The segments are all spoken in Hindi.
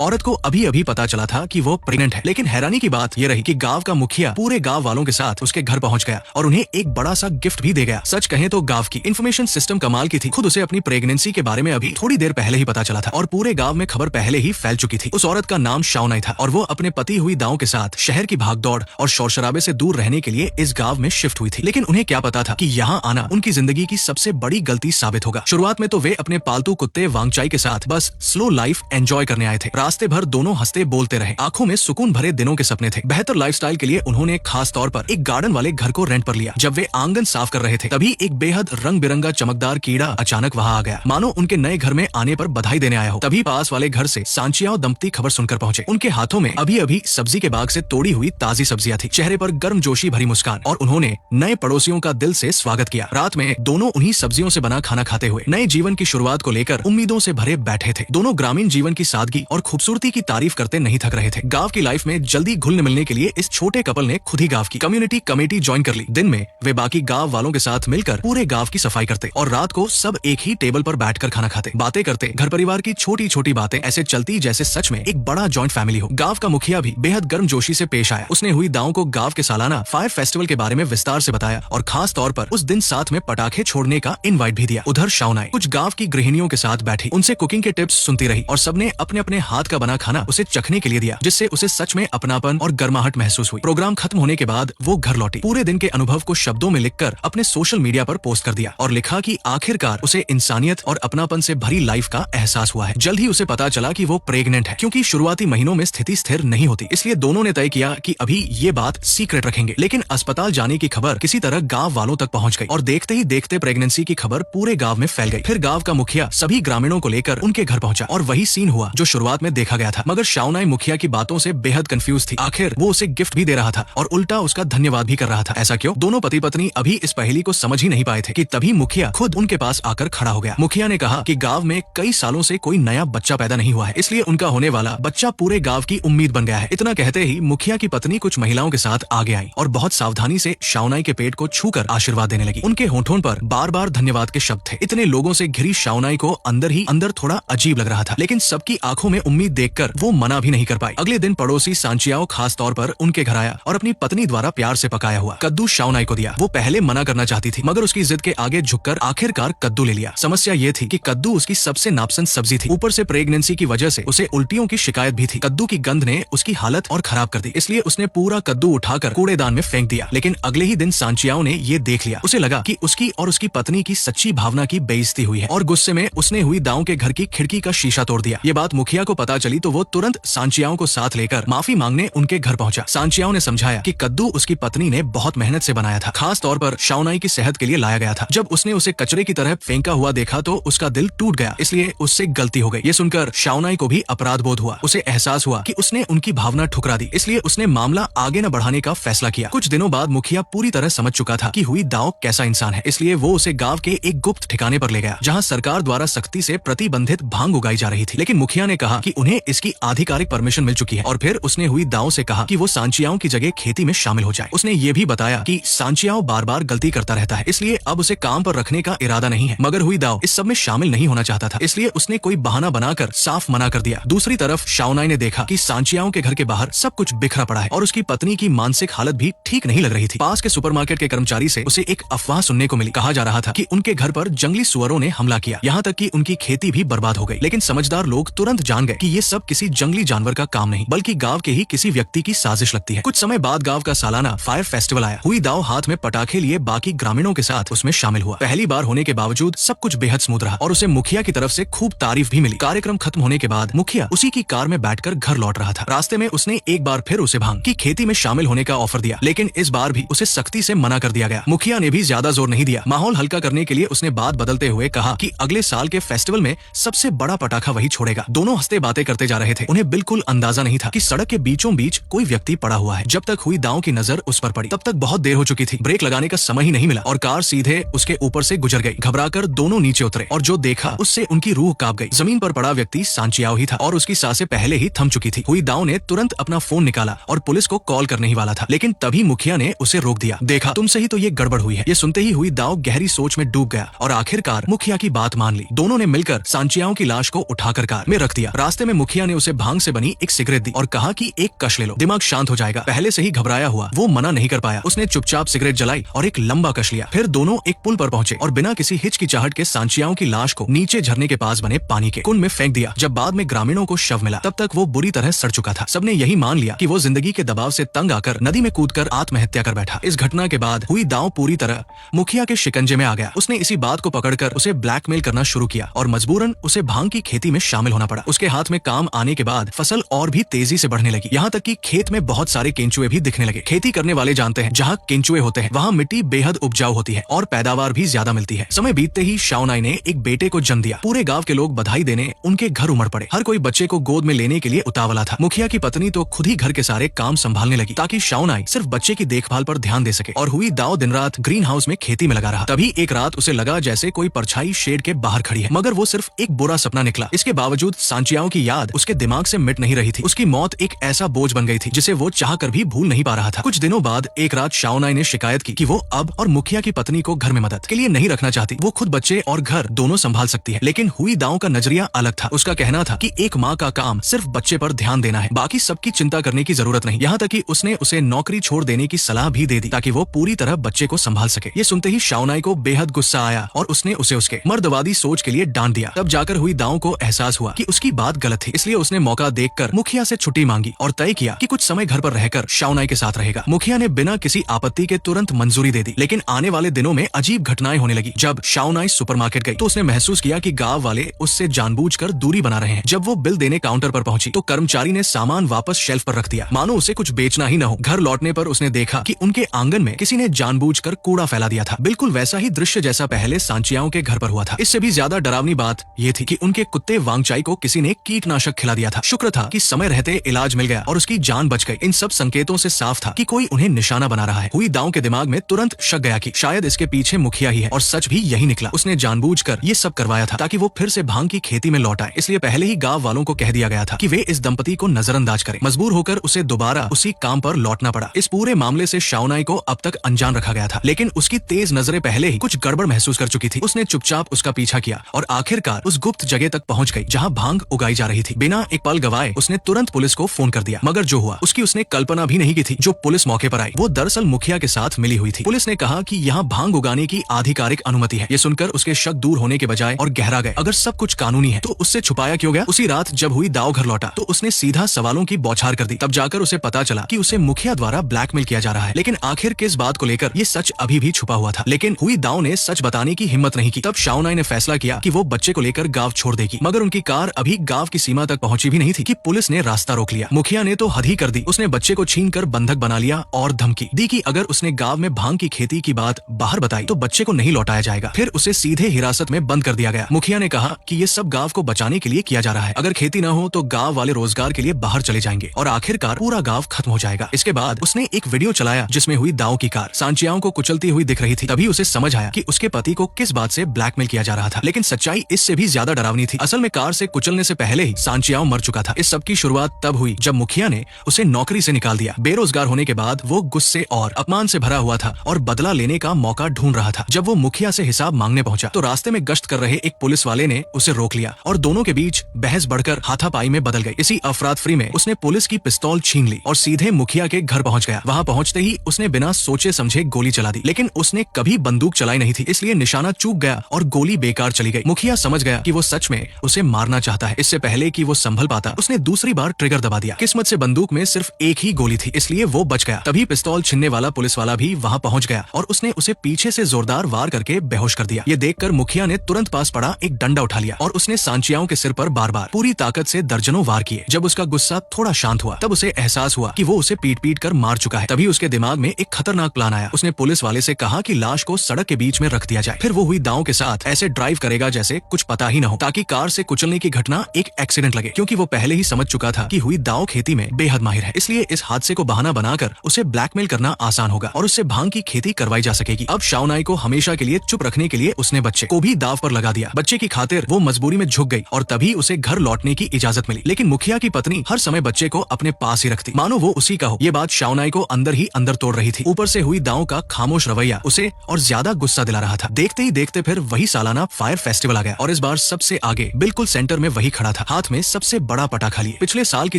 औरत को अभी अभी पता चला था कि वो प्रेग्नेंट है, लेकिन हैरानी की बात ये रही कि गांव का मुखिया पूरे गांव वालों के साथ उसके घर पहुंच गया और उन्हें एक बड़ा सा गिफ्ट भी दे गया। सच कहें तो गांव की इन्फॉर्मेशन सिस्टम कमाल की थी। खुद उसे अपनी प्रेगनेंसी के बारे में अभी थोड़ी देर पहले ही पता चला था और पूरे गाँव में खबर पहले ही फैल चुकी थी। उस औरत का नाम शाओनाई था और वो अपने पति हुई दाव के साथ शहर की भागदौड़ और शोर शराबे से दूर रहने के लिए इस गाँव में शिफ्ट हुई थी। लेकिन उन्हें क्या पता था कि यहाँ आना उनकी जिंदगी की सबसे बड़ी गलती साबित होगा। शुरुआत में तो वे अपने पालतू कुत्ते वांगचाई के साथ बस स्लो लाइफ एंजॉय करने आए थे। रास्ते भर दोनों हंसते बोलते रहे, आंखों में सुकून भरे दिनों के सपने थे। बेहतर लाइफस्टाइल के लिए उन्होंने खास तौर पर एक गार्डन वाले घर को रेंट पर लिया। जब वे आंगन साफ कर रहे थे तभी एक बेहद रंग बिरंगा चमकदार कीड़ा अचानक वहां आ गया, मानो उनके नए घर में आने पर बधाई देने आया हो। तभी पास वाले घर से सांचियाओ दंपति खबर सुनकर पहुंचे। उनके हाथों में अभी अभी सब्जी के बाग से तोड़ी हुई ताजी सब्जियां थी, चेहरे पर गर्मजोशी भरी मुस्कान, और उन्होंने नए पड़ोसियों का दिल से स्वागत किया। रात में दोनों उन्हीं सब्जियों से बना खाना खाते हुए नए जीवन की शुरुआत को लेकर उम्मीदों से भरे बैठे थे। दोनों ग्रामीण जीवन की सादगी और खूबसूरती की तारीफ करते नहीं थक रहे थे। गांव की लाइफ में जल्दी घुल मिलने के लिए इस छोटे कपल ने खुद ही गांव की कम्युनिटी कमेटी ज्वाइन कर ली। दिन में वे बाकी गांव वालों के साथ मिलकर पूरे गांव की सफाई करते और रात को सब एक ही टेबल पर बैठकर खाना खाते, बातें करते। घर परिवार की छोटी छोटी बातें ऐसे चलती जैसे सच में एक बड़ा जॉइंट फैमिली हो। गांव का मुखिया भी बेहद गर्मजोशी से पेश आया। उसने हुई दाव को गांव के सालाना फायर फेस्टिवल के बारे में विस्तार से बताया और खास तौर पर उस दिन साथ में पटाखे छोड़ने का इनवाइट भी दिया। उधर शाओनाई कुछ गांव की गृहिणियों के साथ बैठी, उनसे कुकिंग के टिप्स सुनती रही और सबने अपने अपने हाथ का बना खाना उसे चखने के लिए दिया, जिससे उसे सच में अपनापन और गर्माहट महसूस हुई। प्रोग्राम खत्म होने के बाद वो घर लौटी। पूरे दिन के अनुभव को शब्दों में लिखकर अपने सोशल मीडिया पर पोस्ट कर दिया और लिखा कि आखिरकार उसे इंसानियत और अपनापन से भरी लाइफ का एहसास हुआ है। जल्द ही उसे पता चला कि वो प्रेग्नेंट है, क्योंकि शुरुआती महीनों में स्थिति स्थिर नहीं होती, इसलिए दोनों ने तय किया कि अभी ये बात सीक्रेट रखेंगे। लेकिन अस्पताल जाने की खबर किसी तरह गाँव वालों तक पहुँच गई और देखते ही देखते प्रेगनेंसी की खबर पूरे गाँव में फैल गई। फिर गाँव का मुखिया सभी ग्रामीणों को लेकर उनके घर पहुंचा और वही सीन हुआ जो शुरुआत में देखा गया था। मगर शाओनाई मुखिया की बातों से बेहद कंफ्यूज थी। आखिर वो उसे गिफ्ट भी दे रहा था और उल्टा उसका धन्यवाद भी कर रहा था। ऐसा क्यों? दोनों पति पत्नी अभी इस पहेली को समझ ही नहीं पाए थे कि तभी मुखिया खुद उनके पास आकर खड़ा हो गया। मुखिया ने कहा कि गांव में कई सालों से कोई नया बच्चा पैदा नहीं हुआ है, इसलिए उनका होने वाला बच्चा पूरे गांव की उम्मीद बन गया है। इतना कहते ही मुखिया की पत्नी कुछ महिलाओं के साथ आगे आई और बहुत सावधानी से शाओनाई के पेट को छूकर आशीर्वाद देने लगी। उनके होठों पर बार बार धन्यवाद के शब्द थे। इतने लोगों से घिरी शाओनाई को अंदर ही अंदर थोड़ा अजीब लग रहा था, लेकिन सबकी आंखों में उम्मीद देखकर वो मना भी नहीं कर पाई। अगले दिन पड़ोसी सांचियाओ खास तौर पर उनके घर आया और अपनी पत्नी द्वारा प्यार से पकाया हुआ कद्दू शाओनाई को दिया। वो पहले मना करना चाहती थी, मगर उसकी जिद के आगे झुककर आखिरकार कद्दू ले लिया। समस्या ये थी कि कद्दू उसकी सबसे नापसंद सब्जी थी। ऊपर से प्रेगनेंसी की वजह से उसे उल्टियों की शिकायत भी थी। कद्दू की गंध ने उसकी हालत और खराब कर दी, इसलिए उसने पूरा कद्दू उठाकर कूड़ेदान में फेंक दिया। लेकिन अगले ही दिन सांचियाओ ने ये देख लिया। उसे लगा कि उसकी और उसकी पत्नी की सच्ची भावना की बेइज्जती हुई है और गुस्से में उसने हुई दाव के घर की खिड़की का शीशा तोड़ दिया। ये बात मुखिया को पता चली तो वो तुरंत सांचियाओ को साथ लेकर माफी मांगने उनके घर पहुंचा। सांचियाओ ने समझाया कि कद्दू उसकी पत्नी ने बहुत मेहनत से बनाया था, खास तौर पर शाओनाई की सेहत के लिए लाया गया था। जब उसने उसे कचरे की तरह फेंका हुआ देखा तो उसका दिल टूट गया, इसलिए उससे गलती हो गई। ये सुनकर शाओनाई को भी अपराध बोध हुआ। उसे एहसास हुआ कि उसने उनकी भावना ठुकरा दी, इसलिए उसने मामला आगे न बढ़ाने का फैसला किया। कुछ दिनों बाद मुखिया पूरी तरह समझ चुका था कि हुई दाव कैसा इंसान है, इसलिए वो उसे गांव के एक गुप्त ठिकाने पर ले गया, जहां सरकार द्वारा सख्ती से प्रतिबंधित भांग उगाई जा रही थी। लेकिन मुखिया ने कहा कि उन्हें इसकी आधिकारिक परमिशन मिल चुकी है और फिर उसने हुई दाव से कहा कि वो सांचियाओ की जगह खेती में शामिल हो जाए। उसने ये भी बताया कि सांचियाओ बार बार गलती करता रहता है, इसलिए अब उसे काम पर रखने का इरादा नहीं है। मगर हुई दाव इस सब में शामिल नहीं होना चाहता था, इसलिए उसने कोई बहाना बनाकर साफ मना कर दिया। दूसरी तरफ शाओनाई ने देखा कि सांचियाओ के घर के बाहर सब कुछ बिखरा पड़ा है और उसकी पत्नी की मानसिक हालत भी ठीक नहीं लग रही थी। पास के सुपरमार्केट के कर्मचारी से उसे एक अफवाह सुनने को मिली। कहा जा रहा था कि उनके घर पर जंगली सुअरों ने हमला किया, यहाँ तक कि उनकी खेती भी बर्बाद हो गई। लेकिन समझदार लोग तुरंत जान गए कि ये सब किसी जंगली जानवर का काम नहीं, बल्कि गांव के ही किसी व्यक्ति की साजिश लगती है। कुछ समय बाद गांव का सालाना फायर फेस्टिवल आया। हुई दाव हाथ में पटाखे लिए बाकी ग्रामीणों के साथ उसमें शामिल हुआ। पहली बार होने के बावजूद सब कुछ बेहद स्मूथ रहा और उसे मुखिया की तरफ से खूब तारीफ भी मिली। कार्यक्रम खत्म होने के बाद मुखिया उसी की कार में बैठकर घर लौट रहा था। रास्ते में उसने एक बार फिर उसे भांग की खेती में शामिल होने का ऑफर दिया, लेकिन इस बार भी उसे सख्ती से मना कर दिया गया। मुखिया ने भी ज्यादा जोर नहीं दिया। माहौल हल्का करने के लिए उसने बात बदलते हुए कहा कि अगले साल के फेस्टिवल में सबसे बड़ा पटाखा वही छोड़ेगा। दोनों हंसते बातें करते जा रहे थे। उन्हें बिल्कुल अंदाजा नहीं था कि सड़क के बीचों बीच कोई व्यक्ति पड़ा हुआ है। जब तक हुई दाव की नजर उस पर पड़ी तब तक बहुत देर हो चुकी थी। ब्रेक लगाने का समय ही नहीं मिला और कार सीधे उसके ऊपर से गुजर गई। घबराकर दोनों नीचे उतरे और जो देखा उससे उनकी रूह कांप गई। जमीन पर पड़ा व्यक्ति सांचियाओ ही था और उसकी सांसें पहले ही थम चुकी थी। हुई दाव ने तुरंत अपना फोन निकाला और पुलिस को कॉल करने ही वाला था, लेकिन तभी मुखिया ने उसे रोक दिया। देखा, तुमसे ही तो ये गड़बड़ हुई है। ये सुनते ही हुई दाव गहरी सोच में डूब गया और आखिरकार मुखिया की बात मान ली। दोनों ने मिलकर सांचियाओ की लाश को उठाकर कार में रख दिया। रास्ते में मुखिया ने उसे भांग से बनी एक सिगरेट दी और कहा कि एक कश ले लो, दिमाग शांत हो जाएगा। पहले से ही घबराया हुआ वो मना नहीं कर पाया। उसने चुपचाप सिगरेट जलाई और एक लंबा कश लिया। फिर दोनों एक पुल पर पहुंचे और बिना किसी हिचकिचाहट के सांचियाओं की लाश को नीचे झरने के पास बने पानी के कुंड में फेंक दिया। जब बाद में ग्रामीणों को शव मिला तब तक वो बुरी तरह सड़ चुका था। सबने यही मान लिया कि वो जिंदगी के दबाव से तंग आकर नदी में कूदकर आत्महत्या कर बैठा। इस घटना के बाद हुई दांव पूरी तरह मुखिया के शिकंजे में आ गया। उसने इसी बात को पकड़कर उसे ब्लैकमेल करना शुरू किया और मजबूरन उसे भांग की खेती में शामिल होना पड़ा। उसके हाथ में काम आने के बाद फसल और भी तेजी से बढ़ने लगी, यहाँ तक कि खेत में बहुत सारे केंचुए भी दिखने लगे। खेती करने वाले जानते हैं जहाँ केंचुए होते हैं वहाँ मिट्टी बेहद उपजाऊ होती है और पैदावार भी ज्यादा मिलती है। समय बीतते ही शाओनाई ने एक बेटे को जन्म दिया। पूरे गांव के लोग बधाई देने उनके घर उमड़ पड़े। हर कोई बच्चे को गोद में लेने के लिए उतावला था। मुखिया की पत्नी तो खुद ही घर के सारे काम संभालने लगी ताकि शाओनाई सिर्फ बच्चे की देखभाल पर ध्यान दे सके। और हुई दाव दिन रात ग्रीन हाउस में खेती में लगा रहा। तभी एक रात उसे लगा जैसे कोई परछाई शेड के बाहर खड़ी है, मगर वो सिर्फ एक बुरा सपना निकला। इसके बावजूद सांचियाओं की याद उसके दिमाग से मिट नहीं रही थी। उसकी मौत एक ऐसा बोझ बन गई थी जिसे वो चाह कर भी भूल नहीं पा रहा था। कुछ दिनों बाद एक रात शाओनाई ने शिकायत की कि वो अब और मुखिया की पत्नी को घर में मदद के लिए नहीं रखना चाहती। वो खुद बच्चे और घर दोनों संभाल सकती है। लेकिन हुई दाव का नजरिया अलग था। उसका कहना था कि एक माँ का काम सिर्फ बच्चे पर ध्यान देना है, बाकी सबकी चिंता करने की जरूरत नहीं। यहाँ तक कि उसने उसे नौकरी छोड़ देने की सलाह भी दे दी ताकि वो पूरी तरह बच्चे को संभाल सके। ये सुनते ही शाओनाई को बेहद गुस्सा आया और उसने उसे उसके मर्दवादी सोच के लिए डांट दिया। तब जाकर हुई दाव को एहसास हुआ कि उसकी बात गलत थी। इसलिए उसने मौका देखकर मुखिया से छुट्टी मांगी और तय किया कि कुछ समय घर पर रहकर शाओनाई के साथ रहेगा। मुखिया ने बिना किसी आपत्ति के तुरंत मंजूरी दे दी। लेकिन आने वाले दिनों में अजीब घटनाएं होने लगी। जब शाओनाई सुपरमार्केट गई तो उसने महसूस किया कि गांव वाले उससे जानबूझकर दूरी बना रहे हैं। जब वो बिल देने काउंटर पर पहुंची तो कर्मचारी ने सामान वापस शेल्फ पर रख दिया, मानो उसे कुछ बेचना ही न हो। घर लौटने पर उसने देखा कि उनके आंगन में किसी ने जानबूझकर कूड़ा फैला दिया था। बिल्कुल वैसा ही दृश्य जैसा पहले सांचियाओं के घर पर हुआ था। इससे भी ज्यादा डरावनी बात ये थी कि उनके कुत्ते वांगचाई को किसी ने कीटनाशक खिला दिया था। शुक्र था कि समय रहते इलाज मिल गया और उसकी जान बच गई। इन सब संकेतों से साफ था कि कोई उन्हें निशाना बना रहा है। हुई दाव के दिमाग में तुरंत शक गया कि शायद इसके पीछे मुखिया ही है और सच भी यही निकला। उसने जानबूझकर ये सब करवाया था ताकि वो फिर से भांग की खेती में लौट आए। इसलिए पहले ही गांव वालों को कह दिया गया था कि वे इस दंपति को नजरअंदाज करें। मजबूर होकर उसे दोबारा उसी काम पर लौटना पड़ा। इस पूरे मामले से शाओनाई को अब तक अनजान रखा गया था, लेकिन उसकी तेज नजरें पहले ही कुछ गड़बड़ महसूस कर चुकी थी। उसने चुपचाप उसका पीछा किया और आखिरकार उस गुप्त जगह तक पहुंच गई जहां भांग उगाई जा रही थी। बिना एक पल गवाए उसने तुरंत पुलिस को फोन कर दिया, मगर जो हुआ उसकी उसने कल्पना भी नहीं की थी। जो पुलिस मौके पर आई वो दरअसल मुखिया के साथ मिली हुई थी। पुलिस ने कहा कि यहाँ भांग उगाने की आधिकारिक अनुमति है। ये सुनकर उसके शक दूर होने के बजाय और गहरा गए। अगर सब कुछ कानूनी है तो उससे छुपाया क्यों गया? उसी रात जब हुई दाव घर लौटा तो उसने सीधा सवालों की बौछार कर दी। तब जाकर उसे पता चला कि उसे मुखिया द्वारा ब्लैकमेल किया जा रहा है। लेकिन आखिर किस बात को लेकर ये सच अभी भी छुपा हुआ था। लेकिन हुई दाव ने सच बताने की हिम्मत नहीं की। तब शाओनाई ने फैसला किया कि वो बच्चे को लेकर गांव छोड़ देगी, मगर उनकी कार अभी गांव की सीमा तक पहुंची भी नहीं थी कि पुलिस ने रास्ता रोक लिया। मुखिया ने तो हद ही कर दी। उसने बच्चे को छीनकर बंधक बना लिया और धमकी दी कि अगर उसने गांव में भांग की खेती की बात बाहर बताई तो बच्चे को नहीं लौटाया जाएगा। फिर उसे सीधे हिरासत में बंद कर दिया गया। मुखिया ने कहा कि ये सब गांव को बचाने के लिए किया जा रहा है। अगर खेती न हो तो गांव वाले रोजगार के लिए बाहर चले जाएंगे और आखिरकार पूरा गांव खत्म हो जाएगा। इसके बाद उसने एक वीडियो चलाया जिसमें हुई दाव की कार सांचियाओं को कुचलती हुई दिख रही थी। तभी उसे समझ आया कि उसके पति को किस बात से ब्लैकमेल किया जा रहा था। लेकिन सच्चाई इससे भी ज्यादा डरावनी थी। असल में कार से कुचलने से पहले ही सांचियाओं मर चुका था। इस सब की शुरुआत तब हुई जब मुखिया ने उसे नौकरी से निकाल दिया। बेरोजगार होने के बाद वो गुस्से और अपमान से भरा हुआ था और बदला लेने का मौका ढूंढ रहा था। जब वो मुखिया से हिसाब मांगने पहुंचा तो रास्ते में गश्त कर रहे एक पुलिस वाले ने उसे रोक लिया और दोनों के बीच बहस बढ़कर हाथापाई में बदल गई। इसी अफरातफरी में उसने पुलिस की पिस्तौल छीन ली और सीधे मुखिया के घर पहुंच गया। वहां पहुंचते ही उसने बिना सोचे समझे गोली चला दी। लेकिन उसने कभी बंदूक चलाई नहीं थी, इसलिए निशाना चूक गया और गोली बेकार चली गई। मुखिया समझ गया कि वो सच में उसे मारना चाहता है। इससे पहले कि वो संभल पाता उसने दूसरी बार ट्रिगर दबा दिया। किस्मत से बंदूक में सिर्फ एक ही गोली थी, इसलिए वो बच गया। तभी पिस्तौल छीनने वाला पुलिस वाला भी वहां पहुंच गया और उसने उसे पीछे से जोरदार वार करके बेहोश कर दिया। ये देखकर मुखिया ने तुरंत पास पड़ा एक डंडा उठा लिया और उसने सांचियाओं के सिर पर बार बार पूरी ताकत से दर्जनों वार किए। जब उसका गुस्सा थोड़ा शांत हुआ तब उसे एहसास हुआ कि वो उसे पीट पीट कर मार चुका है। तभी उसके दिमाग में एक खतरनाक प्लान आया। उसने पुलिस वाले से कहा कि लाश को सड़क के बीच में रख दिया जाए, फिर वो हुई दाव के साथ ऐसे ड्राइव करेगा जैसे कुछ पता ही न हो, ताकि कार से कुचलने की घटना एक एक्सीडेंट लगे। क्योंकि वो पहले ही समझ चुका था कि हुई दाव खेती में बेहद माहिर है, इसलिए इस हादसे को बहाना बनाकर उसे ब्लैकमेल करना आसान होगा और उससे भांग की खेती करवाई जा सकेगी। अब शाओनाई को हमेशा के लिए चुप रखने के लिए उसने बच्चे को भी दाव पर लगा दिया। बच्चे की खातिर वो मजबूरी में झुक गई और तभी उसे घर लौटने की इजाजत मिली। लेकिन मुखिया की पत्नी हर समय बच्चे को अपने पास ही रखती, मानो वो उसी का हो। ये बात शाओनाई को अंदर ही अंदर तोड़ रही थी। ऊपर से हुई दाव का खामोश रवैया उसे और ज्यादा गुस्सा दिला रहा था। देखते ही देखते फिर वही सालाना फायर फेस्टिवल आ गया और इस बार सबसे आगे बिल्कुल सेंटर में वही खड़ा था। हाथ में सबसे बड़ा पटाखा लिए पिछले साल की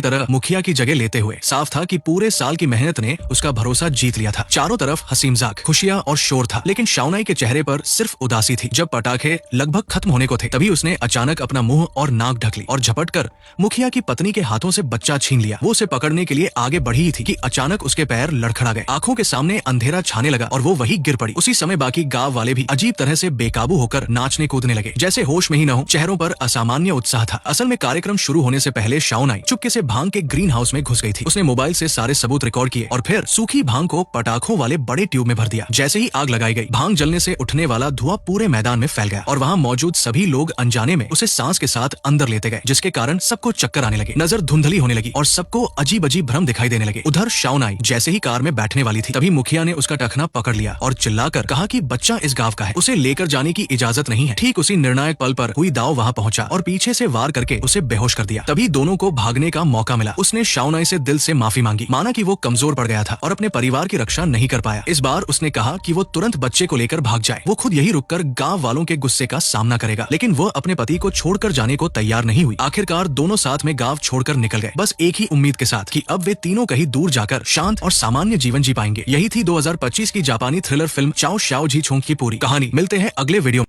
तरह मुखिया की जगह लेते हुए। साफ था कि पूरे साल की मेहनत ने उसका भरोसा जीत लिया था। चारों तरफ हंसी मजाक, खुशियां और शोर था, लेकिन शाओनाई के चेहरे पर सिर्फ उदासी थी। जब पटाखे लगभग खत्म होने को थे तभी उसने अचानक अपना मुंह और नाक ढक ली और झपट कर मुखिया की पत्नी के हाथों से बच्चा छीन लिया। वो उसे पकड़ने के लिए आगे बढ़ी ही थी कि अचानक उसके पैर लड़खड़ा गए, आंखों के सामने अंधेरा छाने लगा और वो वही गिर पड़ी। उसी समय बाकी गांव वाले भी अजीब तरह से बेकाबू होकर नाचने कूदने लगे, जैसे होश में ही न हो। चेहरों पर असामान्य उत्साह था। असल में कार्यक्रम शुरू होने से पहले शाओनाई चुपके से भांग के ग्रीन हाउस में घुस गई थी। उसने मोबाइल से सारे सबूत रिकॉर्ड किए और फिर सूखी भांग को पटाखों वाले बड़े ट्यूब में भर दिया। जैसे ही आग लगाई गई, भांग जलने से उठने वाला धुआं पूरे मैदान में फैल गया और वहाँ मौजूद सभी लोग अनजाने में उसे सांस के साथ अंदर लेते गए, जिसके कारण सबको चक्कर आने लगे, नजर धुंधली होने लगी और सबको अजीब अजीब भ्रम दिखाई देने लगे। उधर शाओनाई जैसे ही कार में बैठने वाली थी तभी मुखिया ने उसका टखना पकड़ लिया और चिल्लाकर कहा कि बच्चा इस गांव का है, उसे लेकर जाने की इजाजत नहीं है। ठीक उसी निर्णायक पल पर हुई दाव वहां पहुंचा और पीछे से वार करके उसे बेहोश कर दिया। तभी दोनों को भागने का मौका मिला। उसने शाओनाई से दिल से माफी मांगी, माना कि वो कमजोर पड़ गया था और अपने परिवार की रक्षा नहीं कर पाया। इस बार उसने कहा कि वो तुरंत बच्चे को लेकर भाग जाए। वो खुद यही रुककर गांव वालों के गुस्से का सामना करेगा, लेकिन वो अपने पति को छोड़कर जाने को तैयार नहीं हुई। आखिरकार दोनों साथ में गांव छोड़कर निकल गए, बस एक ही उम्मीद के साथ कि अब वे तीनों कहीं दूर जाकर शांत और सामान्य जीवन जी पाएंगे। यही थी 2025 की जापानी थ्रिलर फिल्म चाओ शाओ जी छोंग की पूरी कहानी। मिलते हैं अगले वीडियो।